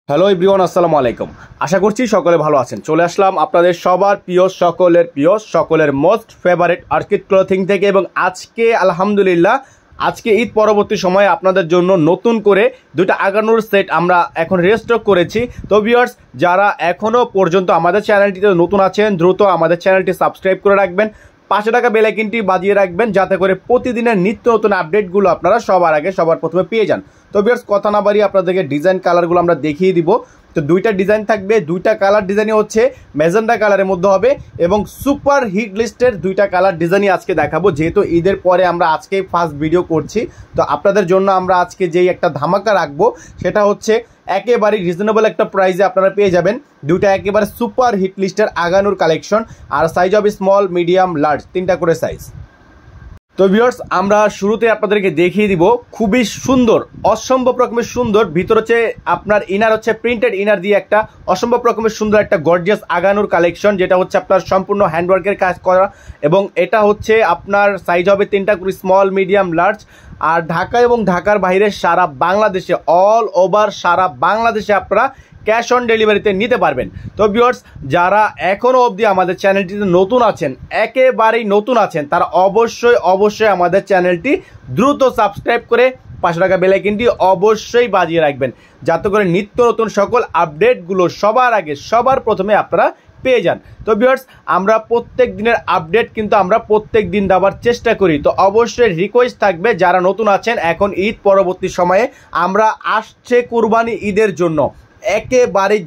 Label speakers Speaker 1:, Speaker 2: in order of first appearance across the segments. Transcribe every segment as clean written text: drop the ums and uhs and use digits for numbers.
Speaker 1: Hello everyone, আসসালামু আলাইকুম। আশা করছি সকলে ভালো আছেন। চলে আসলাম আপনাদের সবার প্রিয়, সকলের মোস্ট ফেভারিট অর্কিড ক্লথিং থেকে। এবং আজকে আলহামদুলিল্লাহ আজকে ঈদ পরবর্তী সময়ে আপনাদের জন্য নতুন করে দুইটা আগানোর সেট আমরা এখন রেস্টক করেছি। তো ভিউয়ার্স, যারা এখনও পর্যন্ত আমাদের চ্যানেলটিতে নতুন আছেন, দ্রুত আমাদের চ্যানেলটি সাবস্ক্রাইব করে রাখবেন, 5 টাকা বেল আইকনটি বাজিয়ে রাখবেন, যাতে করে প্রতিদিনের নিত্য নতুন আপডেটগুলো আপনারা সবার আগে সবার প্রথমে পেয়ে যান। তো ভিউয়ার্স, কথা না বাড়িয়ে আপনাদেরকে ডিজাইন কালারগুলো আমরা দেখিয়ে দিব। তো দুইটা ডিজাইন থাকবে, দুইটা কালার ডিজাইনই হচ্ছে ম্যাজেন্ডা কালারের মধ্যে হবে এবং সুপার হিট লিস্টের দুইটা কালার ডিজাইনই আজকে দেখাবো। যেহেতু ঈদের পরে আমরা আজকে ফার্স্ট ভিডিও করছি, তো আপনাদের জন্য আমরা আজকে যেই একটা ধামাকা রাখবো সেটা হচ্ছে একেবারে রিজনেবল একটা প্রাইসে আপনারা পেয়ে যাবেন দুইটা একেবারে সুপার হিট লিস্টের আগানোর কালেকশন। আর সাইজ হবে স্মল, মিডিয়াম, লার্জ, 3টা করে সাইজ। তো ভিউয়ার্স, আমরা শুরুতে আপনাদেরকে দেখিয়ে দিব খুবই সুন্দর, অসম্ভব রকমের সুন্দর। ভিতর হচ্ছে আপনার ইনার হচ্ছে প্রিন্টেড ইনার দিয়ে একটা অসম্ভব রকমের সুন্দর একটা গর্জিয়াস আগানোর কালেকশন, যেটা হচ্ছে আপনার সম্পূর্ণ হ্যান্ডওয়ার্কের কাজ করা। এবং এটা হচ্ছে আপনার সাইজ হবে 3টা করে স্মল, মিডিয়াম, লার্জ। আর ঢাকা এবং ঢাকার বাইরে সারা বাংলাদেশে, অল ওভার সারা বাংলাদেশে আপনারা ক্যাশ অন ডেলিভারিতে নিতে পারবেন। তো ভিউয়ার্স, যারা এখনও অবধি আমাদের চ্যানেলটিতে নতুন আছেন, একেবারেই নতুন আছেন, তারা অবশ্যই আমাদের চ্যানেলটি দ্রুত সাবস্ক্রাইব করে 5 টাকা বেল আইকনটি অবশ্যই বাজিয়ে রাখবেন, যাতে করে নিত্য নতুন সকল আপডেটগুলো সবার আগে সবার প্রথমে আপনারা পেয়ে যান। তো ভিউয়ার্স, আমরা প্রত্যেক দিনের আপডেট কিন্তু আমরা প্রত্যেক দিন দেওয়ার চেষ্টা করি। তো অবশ্যই রিকোয়েস্ট থাকবে, যারা নতুন আছেন, এখন ঈদ পরবর্তী সময়ে আমরা আসছে কুরবানি ঈদের জন্য একেবারেই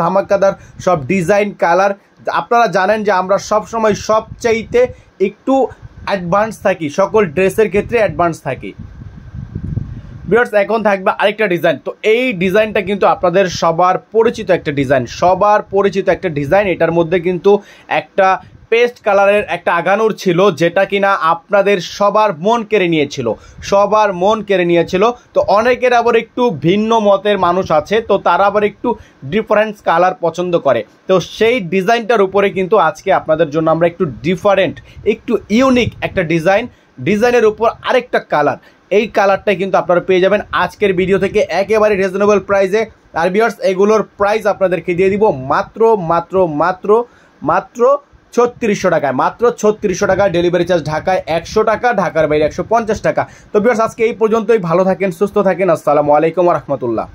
Speaker 1: ধামাকাদার সব ডিজাইন কালার। আপনারা জানেন যে আমরা সবসময় সবচাইতে একটু অ্যাডভান্স থাকি, সকল ড্রেসের ক্ষেত্রে অ্যাডভান্স থাকি। ভিউয়ার্স, এখন থাকবে আরেকটা ডিজাইন। তো এই ডিজাইনটা কিন্তু আপনাদের সবার পরিচিত একটা ডিজাইন। এটার মধ্যে কিন্তু একটা পেস্ট কালারের একটা আগানোর ছিল, যেটা কিনা আপনাদের সবার মন কেড়ে নিয়েছিল। তো অনেকের আবার একটু ভিন্ন মতের মানুষ আছে, তো তারা আবার একটু ডিফারেন্স কালার পছন্দ করে। তো সেই ডিজাইনটার উপরে কিন্তু আজকে আপনাদের জন্য আমরা একটু ডিফারেন্ট, একটু ইউনিক একটা ডিজাইনের উপর আরেকটা কালার, এই কালারটাই কিন্তু আপনারা পেয়ে যাবেন আজকের ভিডিও থেকে একেবারে রিজনেবল প্রাইসে। আর ভিউয়ার্স, এগুলোর প্রাইস আপনাদেরকে দিয়ে দিব মাত্র 3600 টাকায়, মাত্র 3600 টাকা। ডেলিভারি চার্জ ঢাকায় 100 টাকা, ঢাকার বাইরে 150 টাকা। তো ভিউয়ার্স, আজকে এই পর্যন্তই। ভালো থাকেন, সুস্থ থাকেন। আসসালামু আলাইকুম ওয়া রাহমাতুল্লাহ।